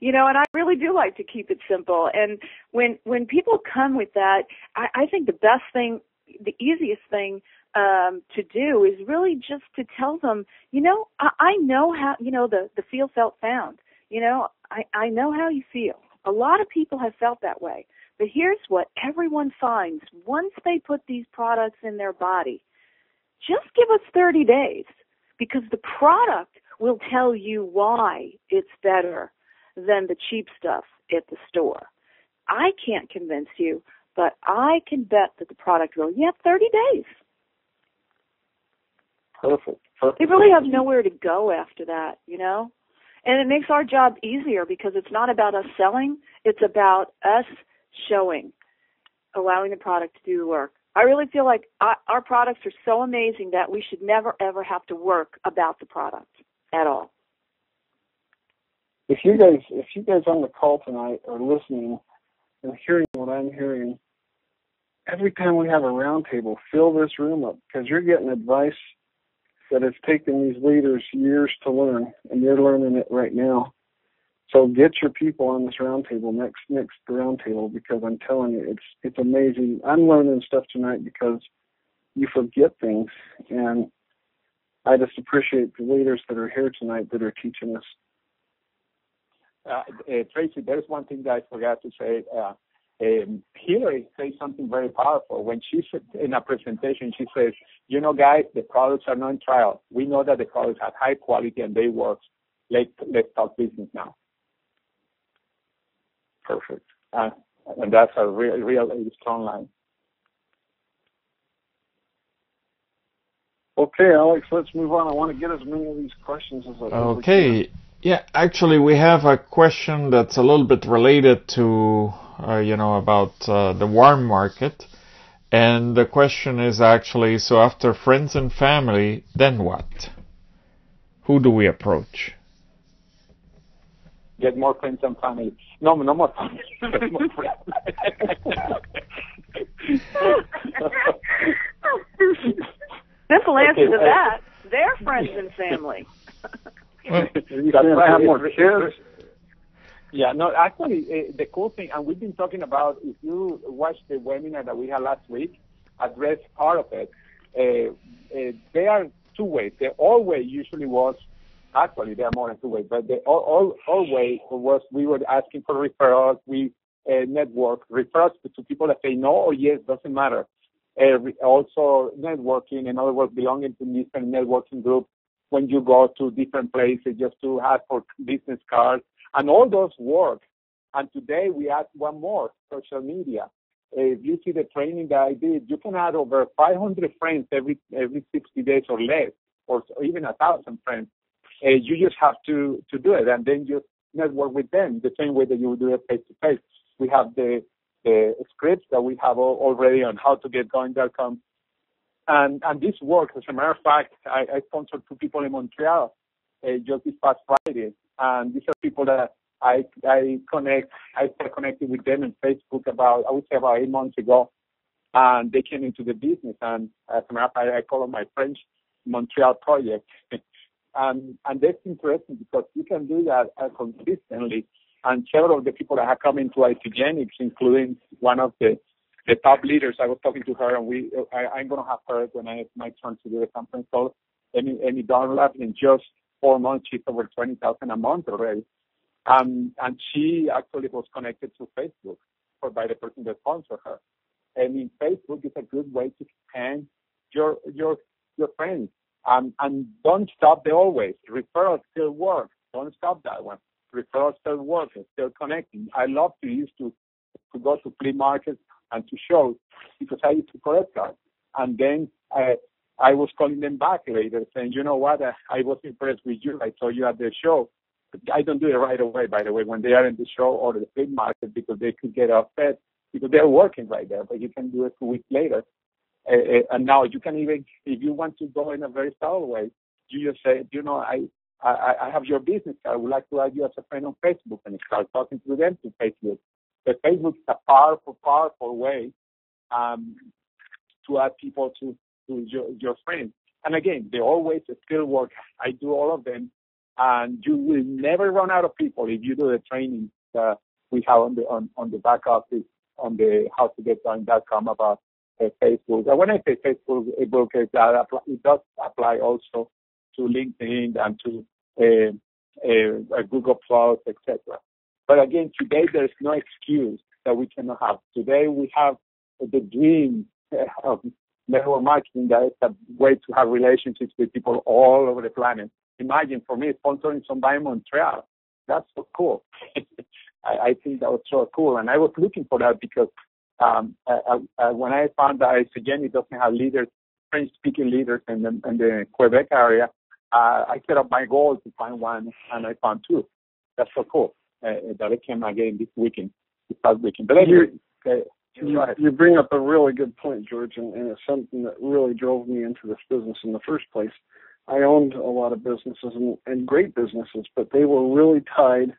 And I really do like to keep it simple. And when people come with that, I think the best thing, the easiest thing to do is really just to tell them, I know how, the feel, felt, found. I know how you feel. A lot of people have felt that way. But here's what everyone finds once they put these products in their body. Just give us 30 days, because the product will tell you why it's better than the cheap stuff at the store. I can't convince you, but I can bet that the product will. You have 30 days. Perfect. They really have nowhere to go after that, And it makes our job easier because it's not about us selling. It's about us showing, allowing the product to do the work. I really feel like our products are so amazing that we should never, ever have to work about the product at all. If you guys on the call tonight are listening and hearing what I'm hearing, every time we have a roundtable, fill this room up, because you're getting advice that it's taken these leaders years to learn, and you're learning it right now. So get your people on this roundtable, next roundtable, because I'm telling you, it's amazing. I'm learning stuff tonight because you forget things, and I just appreciate the leaders that are here tonight that are teaching us. Tracy, there's one thing that I forgot to say. Hillary says something very powerful. When she said in a presentation, she says, guys, the products are not in trial. We know that the products have high quality and they work. Let's talk business now. Perfect. And that's a really strong line. Okay, Alex, let's move on. I want to get as many of these questions as I can. Okay. Yeah, actually, we have a question that's a little bit related to, about the warm market. And the question is actually, so after friends and family, then what? Who do we approach? Get more friends and family. No more family. Get more friends. Simple answer to that. They're friends and family. You got to have more kids. Yeah, no, actually, the cool thing, and we've been talking about, if you watch the webinar that we had last week, address part of it, there are two ways. The old way usually was, actually, there are more than two ways, but the old way was we were asking for referrals, we network, referrals to people that say no or yes, doesn't matter. Also networking, in other words, belonging to different networking groups when you go to different places just to ask for business cards. And all those work. And today we add one more, social media. If you see the training that I did, you can add over 500 friends every 60 days or less, or even 1,000 friends. You just have to do it, and then you network with them the same way that you would do it face-to-face. We have the scripts that we have already on how to get going.com. And this works. As a matter of fact, I sponsored 2 people in Montreal just this past Friday. And these are people that I started connecting with them on Facebook about 8 months ago. And they came into the business. And as a matter of fact, I call it my French Montreal project. and that's interesting because you can do that consistently. And several of the people that have come into Isogenics, including one of the top leaders, I was talking to her, and I'm going to have her when it's my turn to do the conference call, Amy Dunlap, in just 4 months, she's over $20,000 a month already. And she actually was connected to Facebook by the person that sponsored her. And in Facebook is a good way to expand your friends. And don't stop the always. Referrals still work. Don't stop that one. Referrals still work. It's still connecting. I love to use to go to flea markets and to shows because I used to collect cards. And then I was calling them back later saying, you know what, I was impressed with you. I saw you at the show. I don't do it right away, by the way, when they are in the show or the flea market because they could get upset because they're working right there, but you can do it 2 weeks later. And now you can even, if you want to go in a very subtle way, you just say, you know, I have your business card. I would like to add you as a friend on Facebook and start talking to them to Facebook. But Facebook is a powerful, powerful way to add people to your friends. And again, they always still work. I do all of them. And you will never run out of people if you do the training that we have on the back office on the howtogetdone.com about Facebook. And when I say Facebook, it does apply also to LinkedIn and to Google Plus, etc. But again, today there's no excuse that we cannot have. Today we have the dream of network marketing that is a way to have relationships with people all over the planet. Imagine for me sponsoring somebody in Montreal. That's so cool. I think that was so cool. And I was looking for that because when I found that Isogenic doesn't have leaders, French-speaking leaders in the Quebec area, I set up my goal to find one, and I found two. That's so cool that I came again this past weekend. But anyway, you bring up a really good point, George, and it's something that really drove me into this business in the first place. I owned a lot of businesses and great businesses, but they were really tied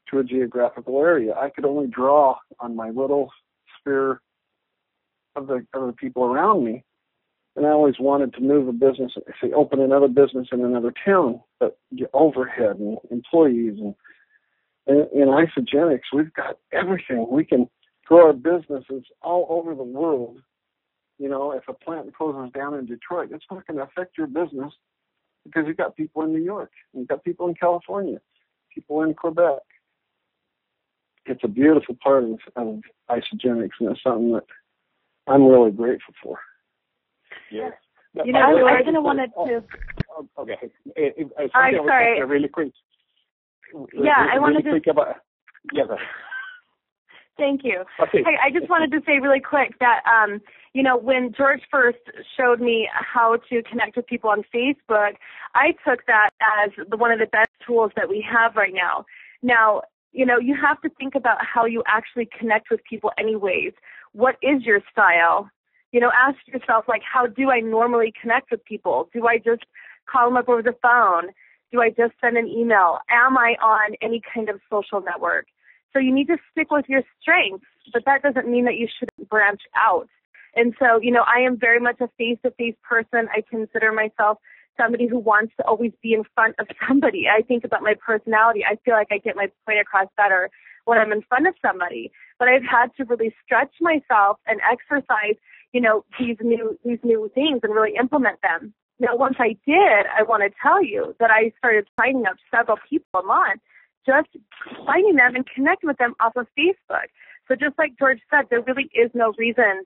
to a geographical area. I could only draw on my little sphere of the people around me. And I always wanted to move a business, say, open another business in another town, but overhead and employees. And in Isogenics, we've got everything. We can grow our businesses all over the world. You know, if a plant closes down in Detroit, it's not going to affect your business because you've got people in New York, and you've got people in California, people in Quebec. It's a beautiful part of Isogenics, and it's something that I'm really grateful for. Yes. You know, I kind of wanted to. Okay. I'm sorry. Really quick. Yeah, I wanted to. Yes. Thank you. Okay. Hey, I just wanted to say really quick that, you know, when George first showed me how to connect with people on Facebook, I took that as one of the best tools that we have right now. Now, you know, you have to think about how you actually connect with people anyways. What is your style? You know, ask yourself, like, how do I normally connect with people? Do I just call them up over the phone? Do I just send an email? Am I on any kind of social network? So you need to stick with your strengths, but that doesn't mean that you shouldn't branch out. And so, you know, I am very much a face-to-face person. I consider myself somebody who wants to always be in front of somebody. I think about my personality. I feel like I get my point across better when I'm in front of somebody. But I've had to really stretch myself and exercise, you know, these new things and really implement them. Now, once I did, I want to tell you that I started signing up several people a month, just finding them and connecting with them off of Facebook. So just like George said, there really is no reason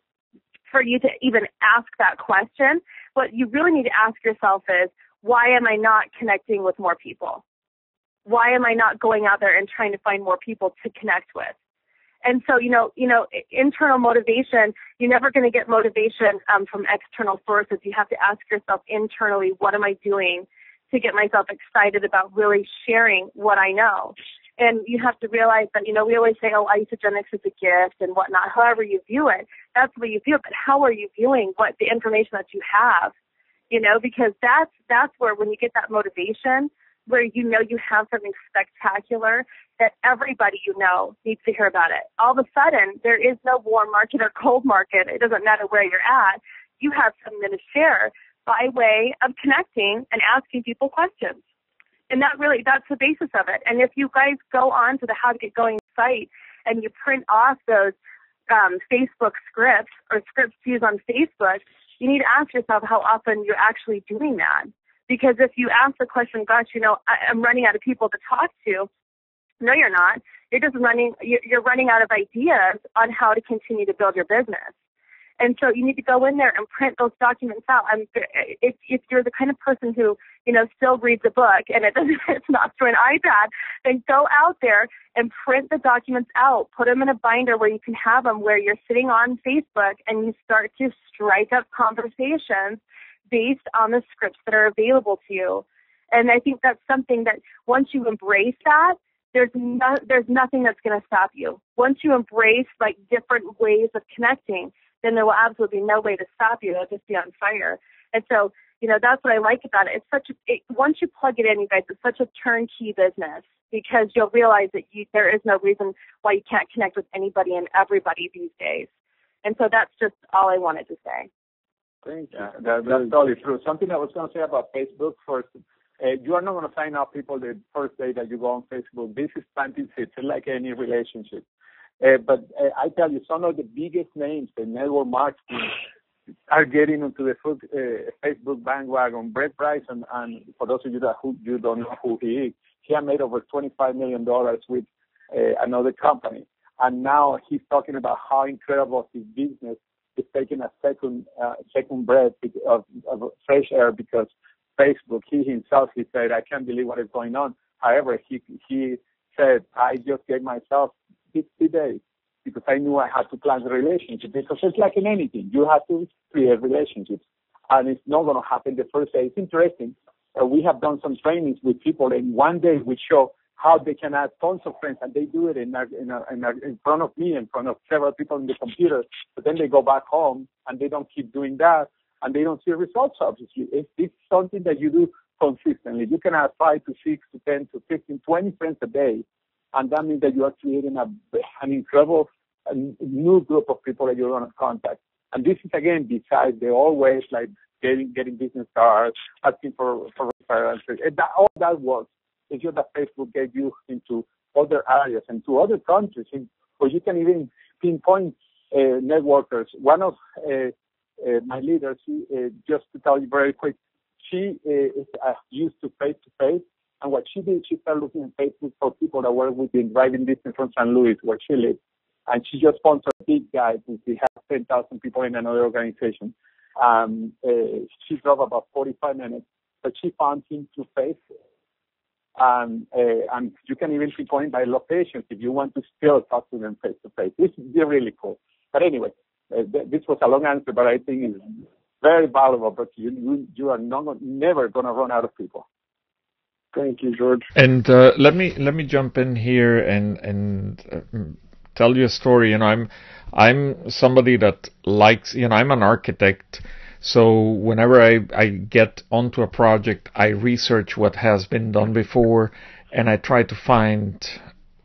for you to even ask that question. What you really need to ask yourself is, why am I not connecting with more people? Why am I not going out there and trying to find more people to connect with? And so, you know, internal motivation, you're never going to get motivation from external sources. You have to ask yourself internally, what am I doing to get myself excited about really sharing what I know? And you have to realize that, you know, we always say, oh, Isogenics is a gift and whatnot. However you view it, that's the way you view it. But how are you viewing what the information that you have? You know, because that's where, when you get that motivation, where you know you have something spectacular that everybody you know needs to hear about it. All of a sudden, there is no warm market or cold market. It doesn't matter where you're at. You have something to share by way of connecting and asking people questions. And that's the basis of it. And if you guys go on to the How to Get Going site and you print off those Facebook scripts or scripts to use on Facebook, you need to ask yourself how often you're actually doing that. Because if you ask the question, gosh, you know, I'm running out of people to talk to, no, you're not. You're running out of ideas on how to continue to build your business. And so you need to go in there and print those documents out. If you're the kind of person who, you know, still reads a book and it's not through an iPad, then go out there and print the documents out. Put them in a binder where you can have them, where you're sitting on Facebook and you start to strike up conversations based on the scripts that are available to you. And I think that's something that once you embrace that, there's nothing that's going to stop you. Once you embrace like different ways of connecting, then there will absolutely be no way to stop you. It'll just be on fire. And so, you know, that's what I like about it. Once you plug it in, you guys, it's such a turnkey business, because you'll realize that there is no reason why you can't connect with anybody and everybody these days. And so that's just all I wanted to say. Thank you. That's totally true. Something I was going to say about Facebook first. You are not going to sign up people the first day that you go on Facebook. This is planting seeds, like any relationship. But I tell you, some of the biggest names in network marketing are getting into the Facebook bandwagon. Brett Price, and for those of you who you don't know who he is, he had made over $25 million with another company. And now he's talking about how incredible his business is taking a second breath of fresh air because Facebook, he himself, he said, I can't believe what is going on. However, he said, I just gave myself 60 days because I knew I had to plan the relationship, because it's like in anything. You have to create relationships, and it's not going to happen the first day. It's interesting. We have done some trainings with people, and one day we show how they can add tons of friends, and they do it in front of me, in front of several people on the computer, but then they go back home, and they don't keep doing that, and they don't see results, obviously. It's something that you do consistently. You can add 5 to 6 to 10 to 15, 20 friends a day, and that means that you are creating an incredible new group of people that you're going to contact. And this is, again, besides the old ways like getting business cards, asking for referrals. All that works. It's just that Facebook gave you into other areas and to other countries where you can even pinpoint networkers. One of my leaders, just to tell you very quick, she is used to face-to-face. And what she did, she started looking at Facebook for people that were within driving distance from St. Louis, where she lives. And she just sponsored a big guy who has 10,000 people in another organization. She drove about 45 minutes, but she found him through Facebook. And you can even pinpoint by locations if you want to still talk to them face-to-face. This is really cool. But anyway, this was a long answer, but I think it's very valuable. But you are never going to run out of people. Thank you, George. And let me jump in here and tell you a story. I'm somebody that likes. I'm an architect, so whenever I get onto a project, I research what has been done before, and I try to find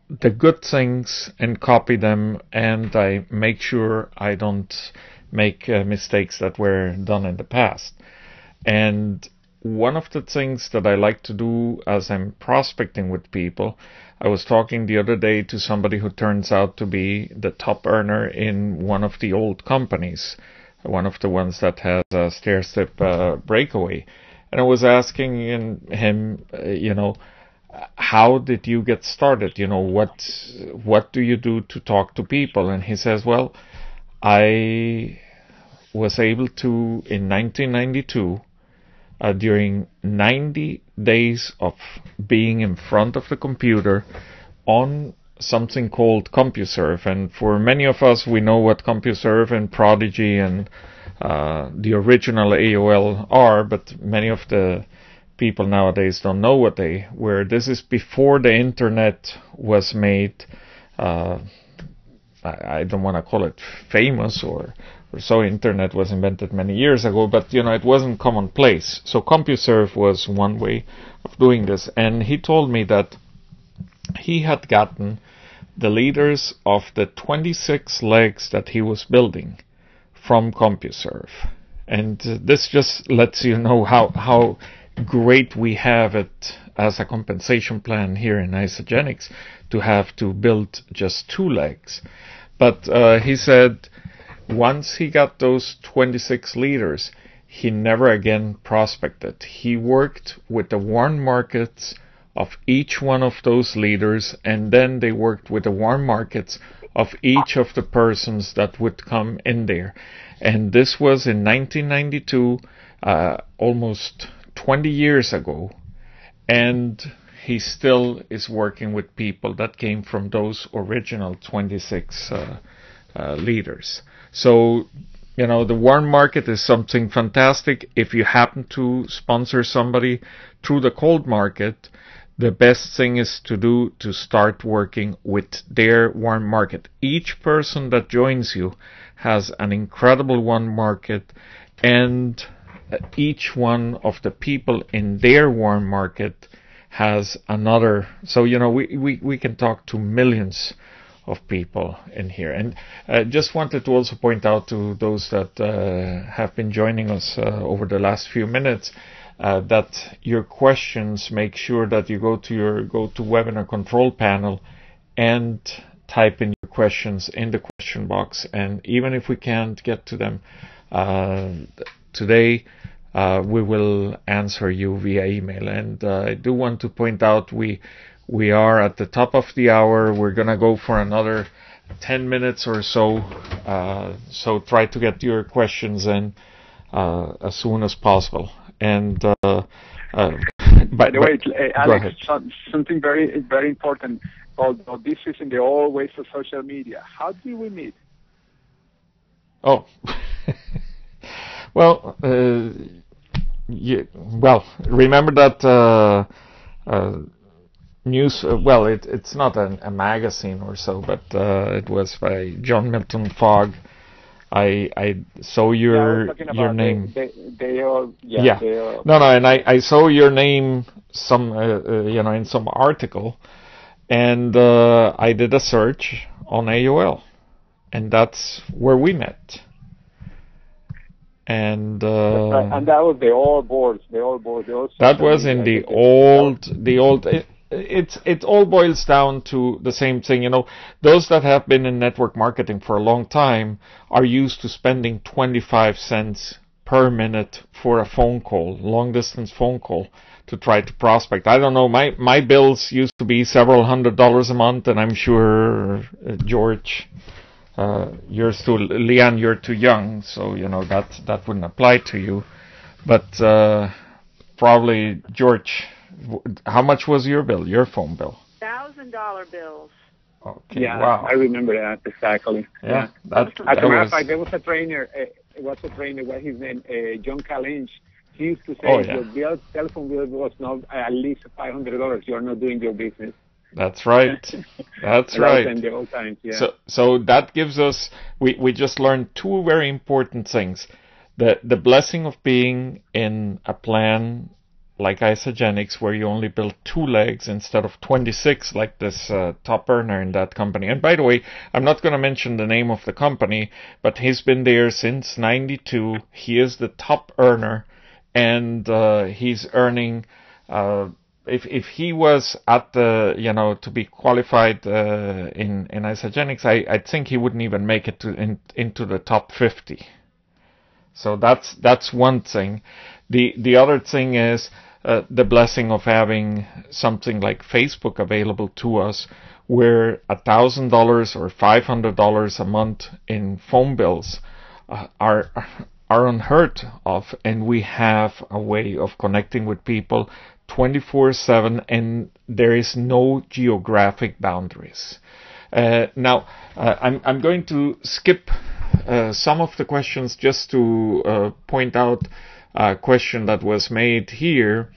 the good things and copy them, and I make sure I don't make mistakes that were done in the past. And one of the things that I like to do as I'm prospecting with people, I was talking the other day to somebody who turns out to be the top earner in one of the old companies, one of the ones that has a stair-step breakaway. And I was asking him, how did you get started? What do you do to talk to people? And he says, well, I was able to, in 1992, during 90 days of being in front of the computer on something called CompuServe. And for many of us, we know what CompuServe and Prodigy and the original AOL are, but many of the people nowadays don't know what they were. This is before the internet was made, I don't want to call it famous or so. Internet was invented many years ago, but it wasn't commonplace. So CompuServe was one way of doing this, and he told me that he had gotten the leaders of the 26 legs that he was building from CompuServe, and this just lets you know how great we have it as a compensation plan here in Isogenics to have to build just 2 legs. But he said once he got those 26 leaders, he never again prospected. He worked with the warm markets of each one of those leaders, and then they worked with the warm markets of each of the persons that would come in there. And this was in 1992, almost 20 years ago, and he still is working with people that came from those original 26 leaders. So, the warm market is something fantastic. If you happen to sponsor somebody through the cold market, the best thing is to start working with their warm market. Each person that joins you has an incredible warm market, and each one of the people in their warm market has another. So, we can talk to millions of people in here. And just wanted to also point out to those that have been joining us over the last few minutes, that your questions, make sure that you go to your GoToWebinar control panel and type in your questions in the question box. And even if we can't get to them today, we will answer you via email. And I do want to point out we are at the top of the hour. We're going to go for another 10 minutes or so. So try to get your questions in as soon as possible. And by the way, Alex, something very, very important. Although this is in the old ways of social media, how do we meet? Oh, well, remember that news. Well, it's not a magazine or so, but it was by John Milton Fogg. I saw your name. They all. No, and I saw your name in some article, and I did a search on AOL, and that's where we met. And and that was the old boards. That was in the old. It all boils down to the same thing. Those that have been in network marketing for a long time are used to spending 25 cents per minute for a phone call, long distance phone call, to try to prospect. I don't know. My bills used to be several $100s a month, and I'm sure George, Leanne, you're too young, so that wouldn't apply to you. But probably George, how much was your bill, your phone bill? $1,000 bills. Okay. Yeah, wow. I remember that exactly. Yeah. As a matter of fact, there was a trainer. What's his name? John Calinch. He used to say, your telephone bill was not at least $500. You're not doing your business. That's right. That's right. In the old times, yeah. So that gives us. We just learned two very important things: the blessing of being in a plan like Isagenix, where you only build 2 legs instead of 26, like this top earner in that company. And by the way, I'm not going to mention the name of the company, but he's been there since '92. He is the top earner, and he's earning. If he was at the, to be qualified in Isagenix, I think he wouldn't even make it into the top 50. So that's one thing. The other thing is the blessing of having something like Facebook available to us, where $1,000 or $500 a month in phone bills are unheard of, and we have a way of connecting with people 24/7, and there is no geographic boundaries. Now, I'm going to skip some of the questions just to point out a question that was made here,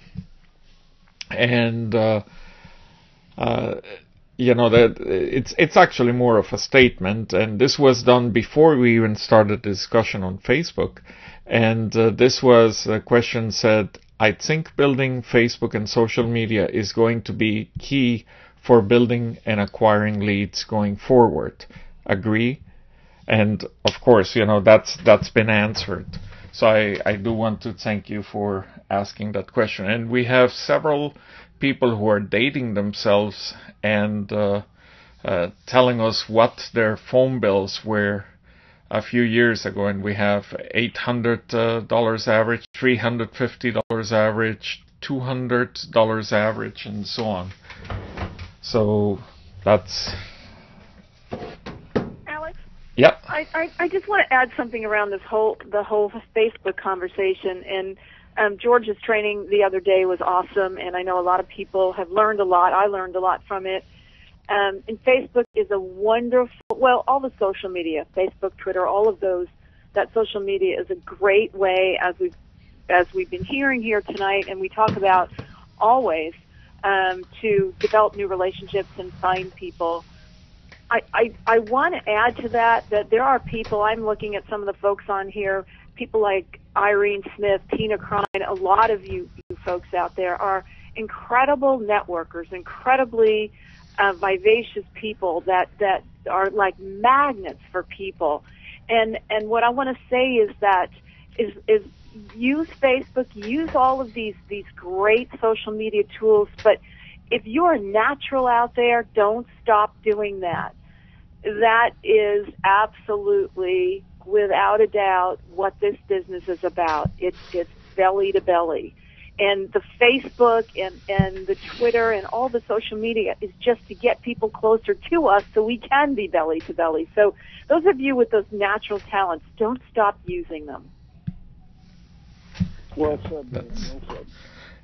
and that it's actually more of a statement, and this was done before we even started the discussion on Facebook. And this was a question said, I think building Facebook and social media is going to be key for building and acquiring leads going forward. Agree? And of course, that's been answered. So I do want to thank you for asking that question. And we have several people who are dating themselves and telling us what their phone bills were a few years ago, and we have $800 average, $350 average, $200 average, and so on. So that's... Alex? Yep. I just want to add something around the whole Facebook conversation. And George's training the other day was awesome, and I know a lot of people have learned a lot. I learned a lot from it. And Facebook is a wonderful, all the social media, Facebook, Twitter, all of those, that social media is a great way, as we've been hearing here tonight, and we talk about always, to develop new relationships and find people. I want to add to that there are people, I'm looking at some of the folks on here, people like Irene Smith, Tina Krein, a lot of you folks out there are incredible networkers, incredibly vivacious people that are like magnets for people. And what I want to say is that use Facebook, use all of these great social media tools, but if you're natural out there, don't stop doing that. That is absolutely, without a doubt, what this business is about. It's belly to belly. And the Facebook and the Twitter and all the social media is just to get people closer to us so we can be belly to belly. So those of you with those natural talents, don't stop using them. Well said. Well said.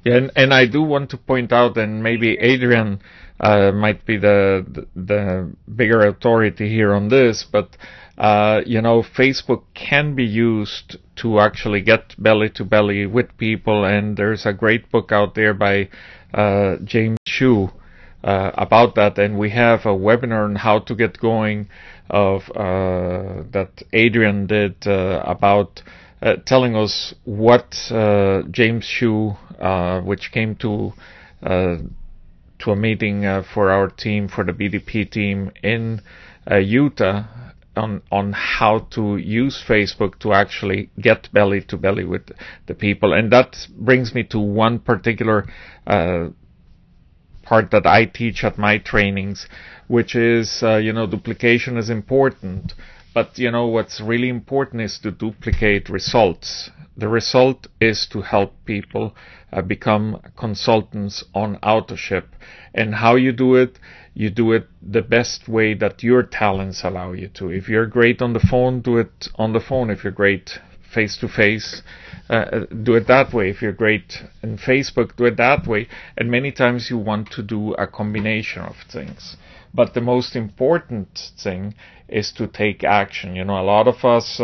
Yeah, and I do want to point out, and maybe Adrian might be the bigger authority here on this, but Facebook can be used to actually get belly to belly with people, and there's a great book out there by James Shue about that, and we have a webinar on how to get going that Adrian did about telling us what James Shue, which came to a meeting for our team, for the BDP team in Utah, on how to use Facebook to actually get belly to belly with the people. And that brings me to one particular part that I teach at my trainings, which is, duplication is important. But, what's really important is to duplicate results. The result is to help people become consultants on AutoShip. And how you do it the best way that your talents allow you to. If you're great on the phone, do it on the phone. If you're great face-to-face, do it that way. If you're great in Facebook, do it that way. And many times you want to do a combination of things. But the most important thing is to take action. A lot of us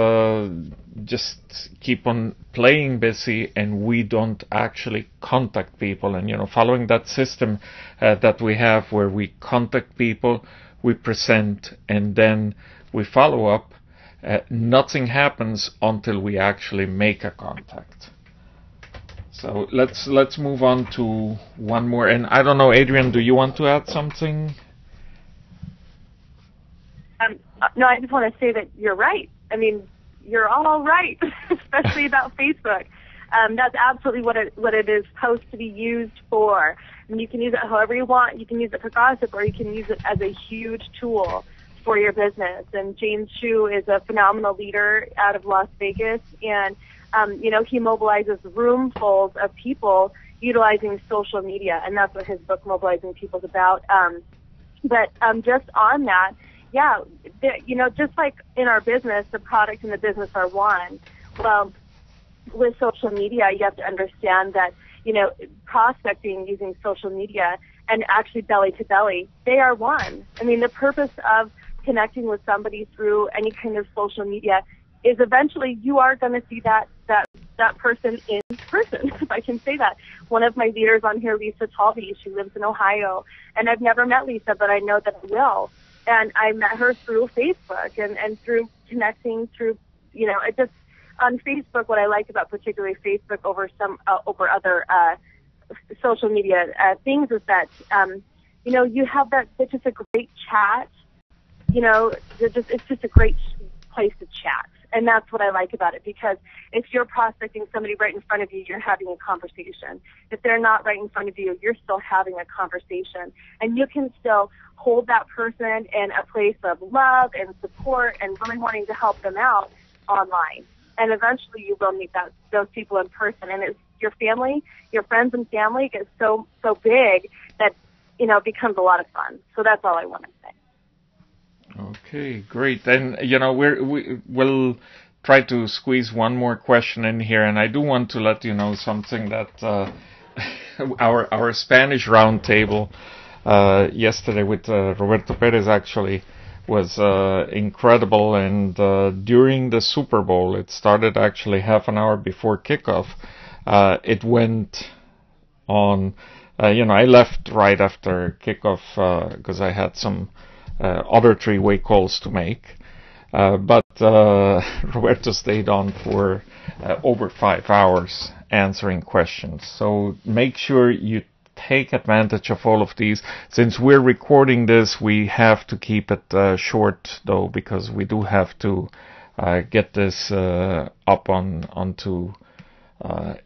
just keep on playing busy, and we don't actually contact people. And, following that system that we have, where we contact people, we present, and then we follow up, nothing happens until we actually make a contact. So let's move on to one more. And I don't know, Adrian, do you want to add something? No, I just want to say that you're right. I mean, you're all right, especially about Facebook. That's absolutely what it is supposed to be used for. And you can use it however you want. You can use it for gossip, or you can use it as a huge tool for your business. And James Shue is a phenomenal leader out of Las Vegas, and he mobilizes roomfuls of people utilizing social media, and that's what his book Mobilizing People is about. But just on that, yeah, just like in our business, the product and the business are one. Well, with social media, you have to understand that, prospecting using social media and actually belly to belly, they are one. I mean, the purpose of connecting with somebody through any kind of social media is eventually you are going to see that person in person, if I can say that. One of my leaders on here, Lisa Talby, she lives in Ohio, and I've never met Lisa, but I know that I will. And I met her through Facebook and through connecting through, it just, on Facebook, what I like about particularly Facebook over over other social media things is that, you have it's just a great chat. It's just a great place to chat. And that's what I like about it, because if you're prospecting somebody right in front of you, you're having a conversation. If they're not right in front of you, you're still having a conversation. And you can still hold that person in a place of love and support and really wanting to help them out online. And eventually you will meet those people in person. And it's your family, your friends and family gets so big that, it becomes a lot of fun. So that's all I want to say. Okay, great. And we'll try to squeeze one more question in here, and I do want to let you know something that our Spanish round table yesterday with Roberto Perez actually was incredible. And during the Super Bowl, it started actually half an hour before kickoff. It went on. I left right after kickoff because I had some other three-way calls to make, but Roberto stayed on for over 5 hours answering questions. So make sure you take advantage of all of these. Since we're recording this, we have to keep it short, though, because we do have to get this up onto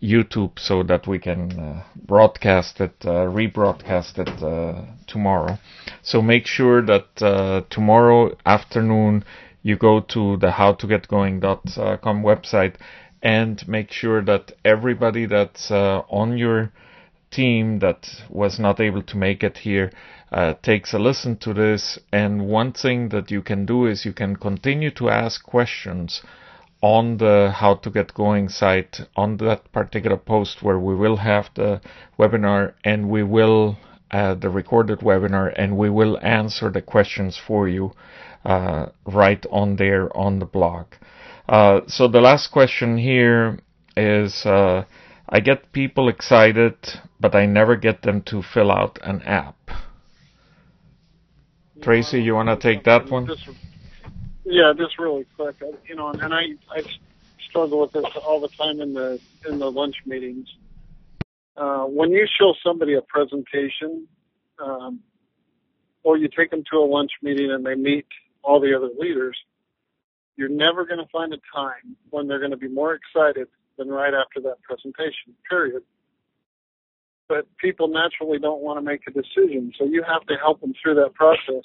YouTube so that we can broadcast it, rebroadcast it tomorrow. So make sure that tomorrow afternoon you go to the howtogetgoing.com website and make sure that everybody that's on your team that was not able to make it here takes a listen to this. And one thing that you can do is you can continue to ask questions on the How to Get Going site on that particular post where we will have the webinar and we will the recorded webinar, and we will answer the questions for you right on there on the blog. So the last question here is, I get people excited, but I never get them to fill out an app. Tracy, you want to take that one? Just really quick. And I struggle with this all the time in the lunch meetings. When you show somebody a presentation, or you take them to a lunch meeting and they meet all the other leaders, you're never going to find a time when they're going to be more excited than right after that presentation, period. But people naturally don't want to make a decision, so you have to help them through that process.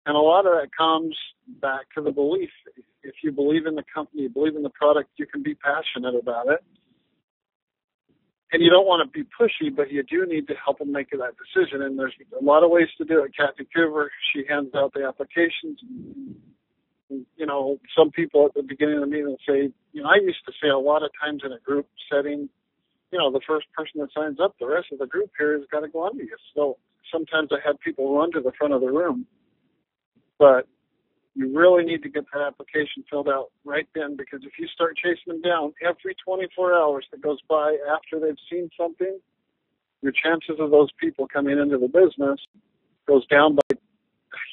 And a lot of that comes back to the belief. If you believe in the company, you believe in the product, you can be passionate about it. And you don't want to be pushy, but you do need to help them make that decision. And there's a lot of ways to do it. Kathy Coover, she hands out the applications. Some people at the beginning of the meeting will say, I used to say a lot of times in a group setting, the first person that signs up, the rest of the group here has got to go under you. So sometimes I had people run to the front of the room. But you really need to get that application filled out right then, because if you start chasing them down every 24 hours that goes by after they've seen something, your chances of those people coming into the business goes down by a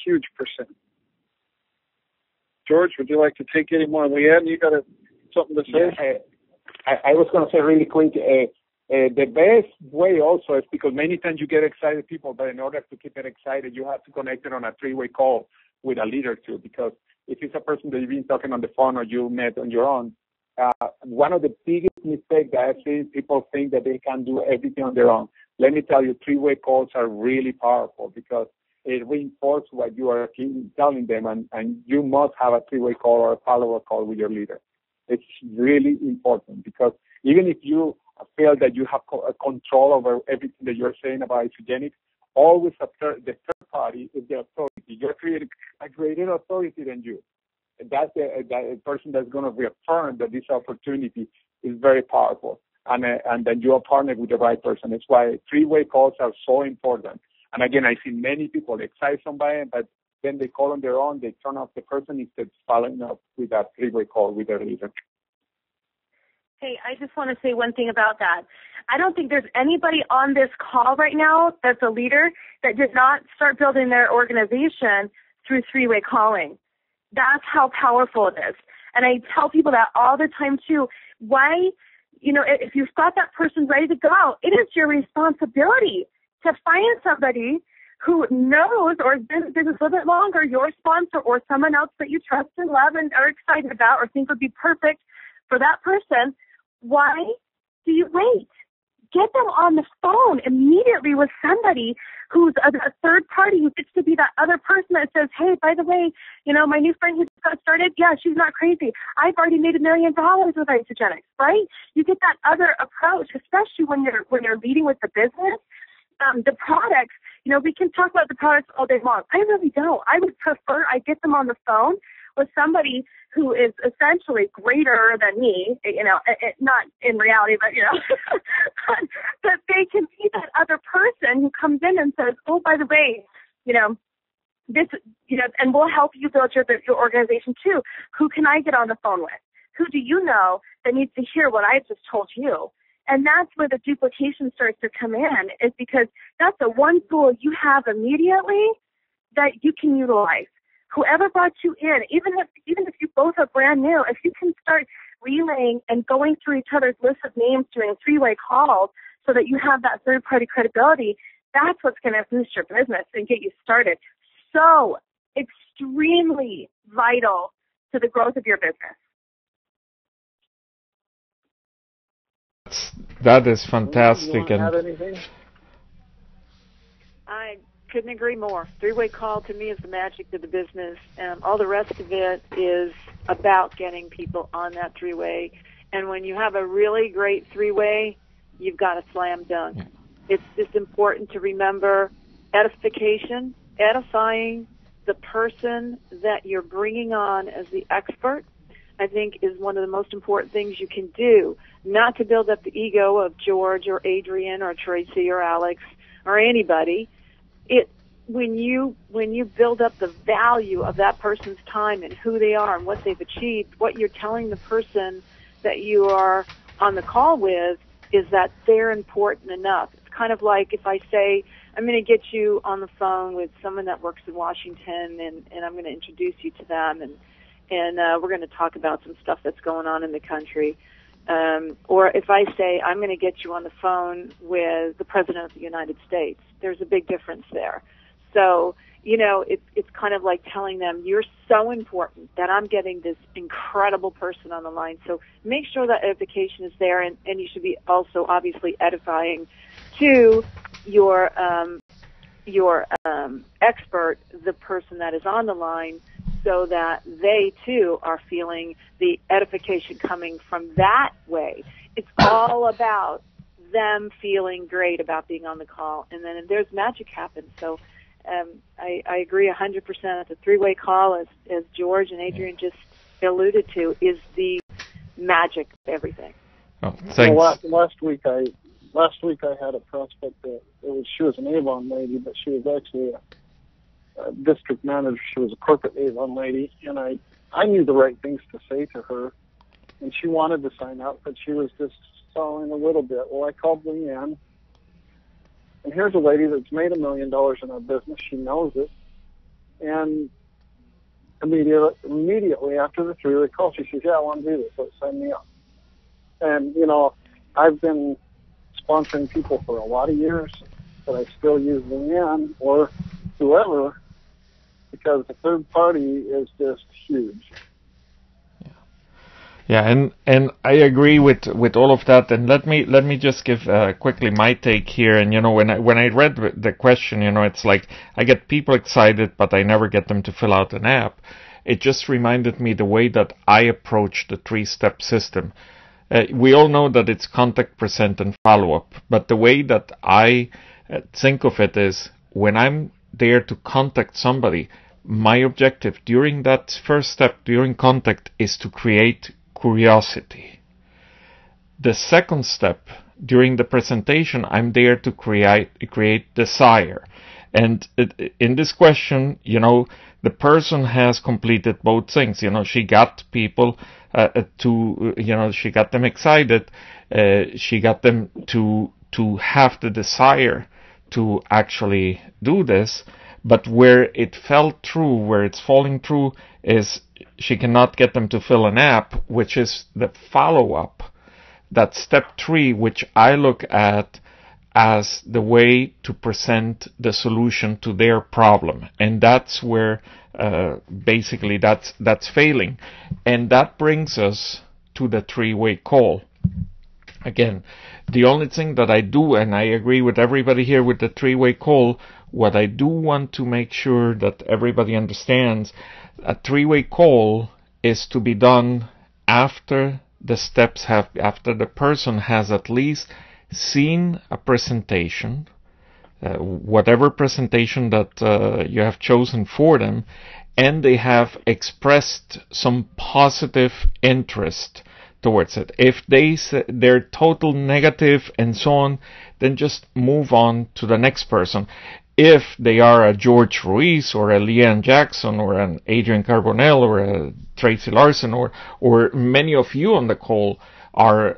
huge percent. George, would you like to take any more? Leanne, you got something to say? Yeah, I was going to say really quick, the best way also is because many times you get excited people, but in order to keep it excited, you have to connect it on a three-way call with a leader too, because if it's a person that you've been talking on the phone or you met on your own, one of the biggest mistakes that I've seen, people think that they can do everything on their own. Let me tell you, three-way calls are really powerful because it reinforces what you are telling them, and you must have a three-way call or a follow-up call with your leader. It's really important because even if you feel that you have control over everything that you're saying about isogenics, always the third party is the authority. You're creating a greater authority than you. And that's the person that's going to reaffirm that this opportunity is very powerful. And then you are partnered with the right person. That's why three-way calls are so important. And again, I see many people excite somebody, but then they call on their own, they turn off the person instead of following up with that three-way call with their leader. Hey, I just want to say one thing about that. I don't think there's anybody on this call right now that's a leader that did not start building their organization through three-way calling. That's how powerful it is. And I tell people that all the time, too. Why, if you've got that person ready to go out, it is your responsibility to find somebody who knows or has been in business a little bit longer, your sponsor or someone else that you trust and love and are excited about or think would be perfect for that person. Why do you wait? Get them on the phone immediately with somebody who's a third party who gets to be that other person that says, hey, by the way, my new friend who just got started, yeah, she's not crazy. I've already made $1 million with isogenics, right? You get that other approach, especially when you're leading with the business. The products, we can talk about the products all day long. I really don't. I would prefer I get them on the phone with somebody who is essentially greater than me, not in reality, but, that they can be that other person who comes in and says, oh, by the way, this, and we'll help you build your organization too. Who can I get on the phone with? Who do you know that needs to hear what I just told you? And that's where the duplication starts to come in, is because that's the one tool you have immediately that you can utilize. Whoever brought you in, even if you both are brand new, if you can start relaying and going through each other's list of names, doing three-way calls so that you have that third-party credibility, that's what's going to boost your business and get you started. So extremely vital to the growth of your business. That is fantastic. You want to add anything? I couldn't agree more. Three-way call to me is the magic of the business. All the rest of it is about getting people on that three-way. And when you have a really great three-way, you've got a slam dunk. Yeah. It's just important to remember edification, edifying the person that you're bringing on as the expert, I think is one of the most important things you can do. Not to build up the ego of George or Adrian or Tracy or Alex or anybody. When you build up the value of that person's time and who they are and what they've achieved, what you're telling the person that you are on the call with is that they're important enough. It's kind of like if I say, I'm going to get you on the phone with someone that works in Washington and I'm going to introduce you to them and we're going to talk about some stuff that's going on in the country. Or if I say, I'm going to get you on the phone with the President of the United States, there's a big difference there. So, it's kind of like telling them, you're so important that I'm getting this incredible person on the line. So make sure that edification is there, and you should be also obviously edifying to your expert, the person that is on the line, so that they too are feeling the edification coming from that way. It's all about them feeling great about being on the call, and then there's magic happens. So I agree 100%. The three-way call, as George and Adrian just alluded to, is the magic of everything. Oh, thanks. Last week I had a prospect that she was an Avon lady, but she was actually a district manager. She was a corporate Avon lady, and I knew the right things to say to her, and she wanted to sign up, but she was just stalling a little bit. Well, I called Leanne, and here's a lady that's made $1 million in her business. She knows it, and immediately after the three-way call, she says, "Yeah, I want to do this. So sign me up." And I've been sponsoring people for a lot of years, but I still use Leanne or whoever, because the third party is just huge. Yeah, and I agree with all of that. And let me just give quickly my take here. And when I read the question, it's like I get people excited, but I never get them to fill out an app. It just reminded me the way that I approach the 3-step system. We all know that it's contact, present, and follow-up. But the way that I think of it is, when I'm there to contact somebody, my objective during that first step, during contact, is to create curiosity. The second step, during the presentation, I'm there to create desire. And in this question, the person has completed both things. She got people she got them excited. She got them to have the desire to actually do this. But where it fell through, where it's falling through, is she cannot get them to fill an app, which is the follow-up. That step 3, which I look at as the way to present the solution to their problem. And that's where basically that's failing. And that brings us to the 3-way call. Again, the only thing that I do, and I agree with everybody here with the 3-way call, what I do want to make sure that everybody understands, a 3-way call is to be done after after the person has at least seen a presentation, whatever presentation that you have chosen for them, and they have expressed some positive interest towards it. If they're total negative and so on, then just move on to the next person. If they are a George Ruiz or a Leanne Jackson or an Adrian Carbonell or a Tracy Larson or many of you on the call are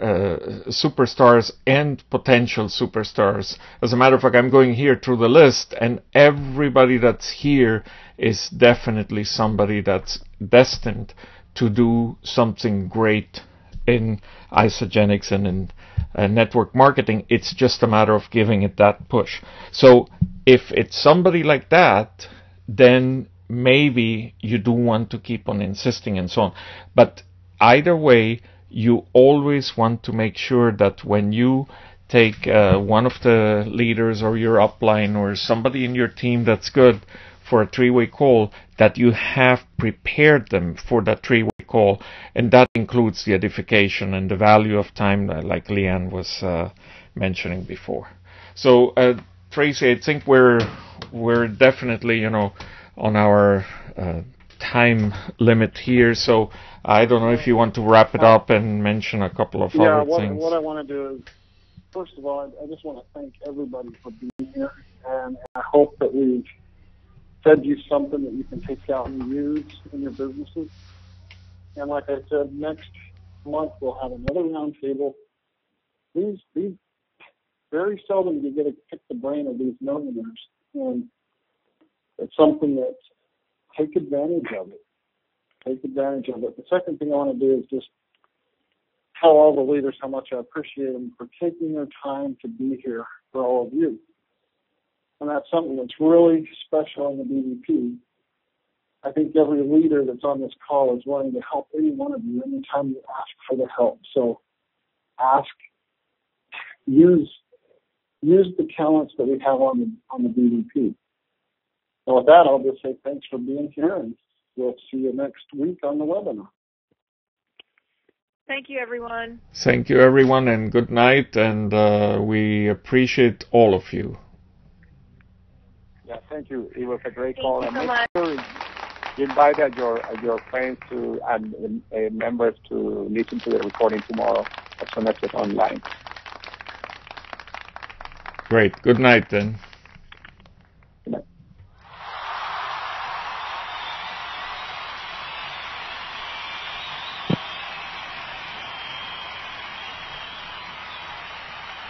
superstars and potential superstars. As a matter of fact, I'm going here through the list, and everybody that's here is definitely somebody that's destined to do something great in isogenics and in network marketing. It's just a matter of giving it that push. So if it's somebody like that, then maybe you do want to keep on insisting and so on. But either way, you always want to make sure that when you take one of the leaders or your upline or somebody in your team that's good for a 3-way call, that you have prepared them for that 3-way call, and that includes the edification and the value of time, like Leanne was mentioning before. So, Tracy, I think we're definitely, on our time limit here. So I don't know if you want to wrap it up and mention a couple of other things. What I want to do is, first of all, I just want to thank everybody for being here, and I hope that we've fed you something that you can take out and use in your businesses. And like I said, next month we'll have another roundtable. These very seldom you get to pick the brain of these millionaires, and it's something that take advantage of it. Take advantage of it. The second thing I want to do is just tell all the leaders how much I appreciate them for taking their time to be here for all of you. And that's something that's really special in the BDP. I think every leader that's on this call is willing to help any one of you anytime you ask for the help. So ask, use the talents that we have on the BDP. And with that, I'll just say thanks for being here, and we'll see you next week on the webinar. Thank you, everyone. Thank you, everyone, and good night. And we appreciate all of you. Yeah, thank you. It was a great call. Thank you and so much. Sure you invite your friends to and members to listen to the recording tomorrow as soon as it's online. Great. Good night, then. Good night.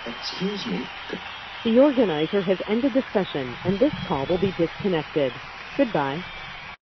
Excuse me. The organizer has ended the session, and this call will be disconnected. Goodbye.